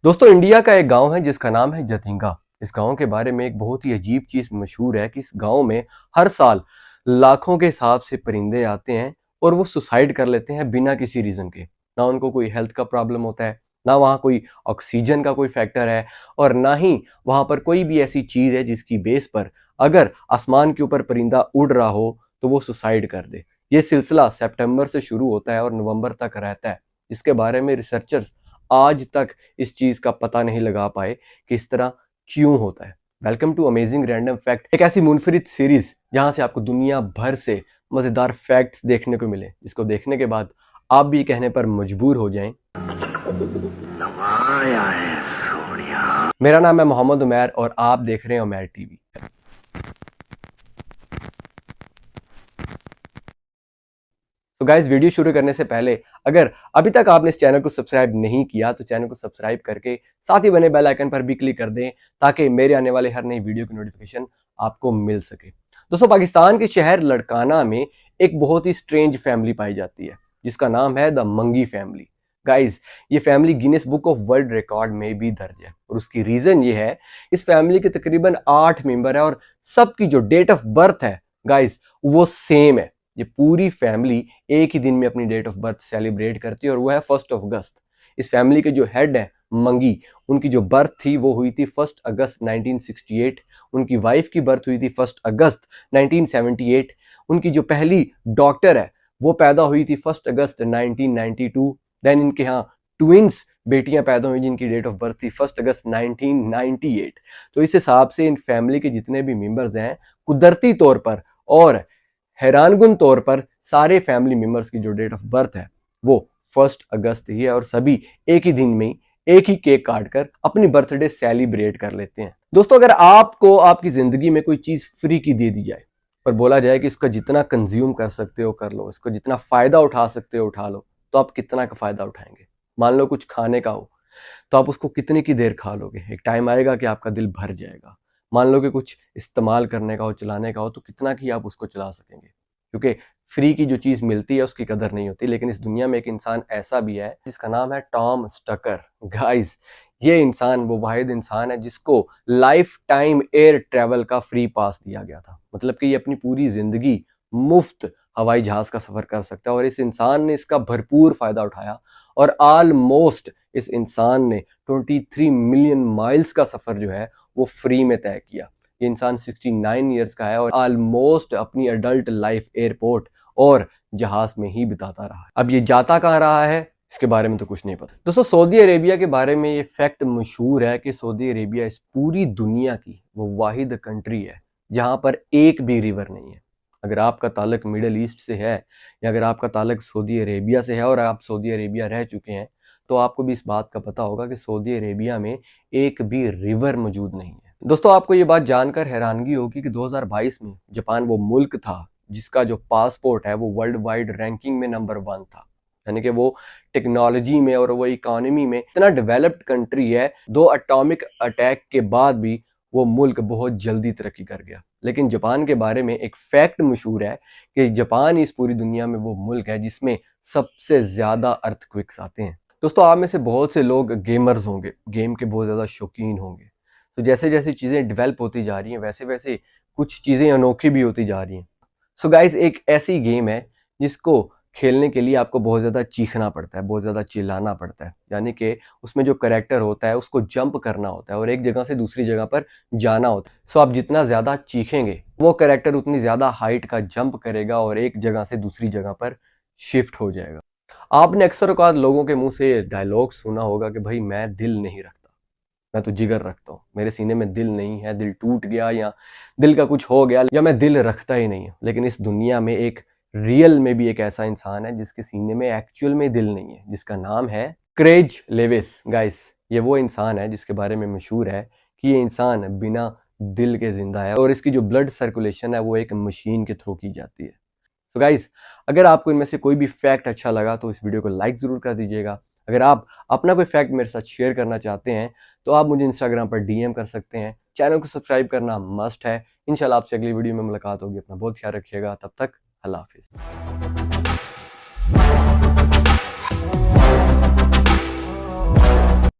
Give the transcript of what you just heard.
दोस्तों इंडिया का एक गांव है जिसका नाम है जतिंगा। इस गांव के बारे में एक बहुत ही अजीब चीज मशहूर है कि इस गांव में हर साल लाखों के हिसाब से परिंदे आते हैं और वो सुसाइड कर लेते हैं बिना किसी रीजन के। ना उनको कोई हेल्थ का प्रॉब्लम होता है, ना वहाँ कोई ऑक्सीजन का कोई फैक्टर है, और ना ही वहाँ पर कोई भी ऐसी चीज है जिसकी बेस पर अगर आसमान के ऊपर परिंदा उड़ रहा हो तो वो सुसाइड कर दे। ये सिलसिला सितंबर से शुरू होता है और नवंबर तक रहता है, जिसके बारे में रिसर्चर्स आज तक इस चीज का पता नहीं लगा पाए कि इस तरह क्यों होता है। Welcome to amazing random fact, एक ऐसी मुनफरिद सीरीज जहां से आपको दुनिया भर से मजेदार फैक्ट्स देखने को मिले, जिसको देखने के बाद आप भी कहने पर मजबूर हो जाएं, नवाया है सोनिया। मेरा नाम है मोहम्मद उमैर और आप देख रहे हैं उमैर टीवी। तो गाइस, वीडियो शुरू करने से पहले अगर अभी तक आपने इस चैनल को सब्सक्राइब नहीं किया तो चैनल को सब्सक्राइब करके साथ ही बने बेल आइकन पर भी क्लिक कर दें ताकि मेरे आने वाले हर नई वीडियो की नोटिफिकेशन आपको मिल सके। दोस्तों, पाकिस्तान के शहर लड़काना में एक बहुत ही स्ट्रेंज फैमिली पाई जाती है जिसका नाम है द मंगी फैमिली। गाइज, ये family Guinness book of world record में भी दर्ज है और उसकी रीजन ये है, इस फैमिली के तकरीबन 8 मेंबर है और सबकी जो डेट ऑफ बर्थ है गाइज वो सेम है। ये पूरी फैमिली एक ही दिन में अपनी डेट ऑफ बर्थ सेलिब्रेट करती है और वो है 1 अगस्त। इस फैमिली के जो हेड है मंगी, उनकी जो बर्थ थी वो हुई थी 1 अगस्त 1968। उनकी वाइफ की बर्थ हुई थी 1 अगस्त 1978। उनकी जो पहली डॉटर है वो पैदा हुई थी 1 अगस्त 1992। देन इनके यहाँ ट्विंस बेटियां पैदा हुई जिनकी डेट ऑफ बर्थ थी 1 अगस्त 1998। तो इस हिसाब से इन फैमिली के जितने भी मेंबर्स हैं, कुदरती तौर पर और हैरानकुन तौर पर सारे फैमिली मेंबर्स की जो डेट ऑफ बर्थ है वो 1 अगस्त ही है और सभी एक ही दिन में एक ही केक काट कर अपनी बर्थडे सेलिब्रेट कर लेते हैं। दोस्तों, अगर आपको आपकी जिंदगी में कोई चीज फ्री की दे दी जाए और बोला जाए कि इसका जितना कंज्यूम कर सकते हो कर लो, इसको जितना फायदा उठा सकते हो उठा लो, तो आप कितना का फायदा उठाएंगे? मान लो कुछ खाने का हो तो आप उसको कितनी की देर खा लोगे? एक टाइम आएगा कि आपका दिल भर जाएगा। मान लो कि कुछ इस्तेमाल करने का हो, चलाने का हो, तो कितना की आप उसको चला सकेंगे? क्योंकि फ्री की जो चीज मिलती है उसकी कदर नहीं होती। लेकिन इस दुनिया में एक इंसान ऐसा भी है जिसका नाम है टॉम स्टकर। गाइस, ये इंसान वो वाहिद इंसान है जिसको लाइफ टाइम एयर ट्रेवल का फ्री पास दिया गया था। मतलब कि ये अपनी पूरी जिंदगी मुफ्त हवाई जहाज का सफर कर सकता है और इस इंसान ने इसका भरपूर फायदा उठाया और ऑलमोस्ट इस इंसान ने 23 मिलियन माइल्स का सफर जो है वो फ्री में तय किया। ये इंसान 69 ईयर्स का है और ऑलमोस्ट अपनी अडल्ट लाइफ एयरपोर्ट और जहाज में ही बिताता रहा है। अब ये जाता कहाँ रहा है इसके बारे में तो कुछ नहीं पता। दोस्तों, सऊदी अरेबिया के बारे में ये फैक्ट मशहूर है कि सऊदी अरेबिया इस पूरी दुनिया की वो वाहिद कंट्री है जहां पर एक भी रिवर नहीं है। अगर आपका ताल्लुक मिडल ईस्ट से है या अगर आपका ताल्लुक सऊदी अरेबिया से है और आप सऊदी अरेबिया रह चुके हैं तो आपको भी इस बात का पता होगा कि सऊदी अरेबिया में एक भी रिवर मौजूद नहीं है। दोस्तों, आपको ये बात जानकर हैरानगी होगी कि 2022 में जापान वो मुल्क था जिसका जो पासपोर्ट है वो वर्ल्ड वाइड रैंकिंग में नंबर 1 था। यानी कि वो टेक्नोलॉजी में और वो इकोनॉमी में इतना डेवलप्ड कंट्री है, 2 एटॉमिक अटैक के बाद भी वो मुल्क बहुत जल्दी तरक्की कर गया। लेकिन जापान के बारे में एक फैक्ट मशहूर है कि जापान इस पूरी दुनिया में वो मुल्क है जिसमें सबसे ज्यादा अर्थक्वेक्स आते हैं। दोस्तों, आप में से बहुत से लोग गेमर्स होंगे, गेम के बहुत ज्यादा शौकीन होंगे। तो जैसे जैसे चीजें डेवलप होती जा रही हैं वैसे वैसे कुछ चीजें अनोखी भी होती जा रही हैं। सो गाइस, एक ऐसी गेम है जिसको खेलने के लिए आपको बहुत ज़्यादा चीखना पड़ता है, बहुत ज़्यादा चिल्लाना पड़ता है। यानी कि उसमें जो कैरेक्टर होता है उसको जंप करना होता है और एक जगह से दूसरी जगह पर जाना होता है। सो आप जितना ज़्यादा चीखेंगे वो कैरेक्टर उतनी ज़्यादा हाइट का जंप करेगा और एक जगह से दूसरी जगह पर शिफ्ट हो जाएगा। आपने अक्सर औकात लोगों के मुंह से डायलॉग सुना होगा कि भाई मैं दिल नहीं रखता, मैं तो जिगर रखता हूँ, मेरे सीने में दिल नहीं है, दिल टूट गया या दिल का कुछ हो गया या मैं दिल रखता ही नहीं है। लेकिन इस दुनिया में एक रियल में भी एक ऐसा इंसान है जिसके सीने में एक्चुअल में दिल नहीं है, जिसका नाम है क्रेज लेविस। गाइस, ये वो इंसान है जिसके बारे में मशहूर है कि ये इंसान बिना दिल के जिंदा है और इसकी जो ब्लड सर्कुलेशन है वो एक मशीन के थ्रू की जाती है। तो गाइज, अगर आपको इनमें से कोई भी फैक्ट अच्छा लगा तो इस वीडियो को लाइक जरूर कर दीजिएगा। अगर आप अपना कोई फैक्ट मेरे साथ शेयर करना चाहते हैं तो आप मुझे इंस्टाग्राम पर डीएम कर सकते हैं। चैनल को सब्सक्राइब करना मस्ट है। इंशाल्लाह आपसे अगली वीडियो में मुलाकात होगी। अपना बहुत ख्याल रखिएगा। तब तक अल्लाह हाफिज।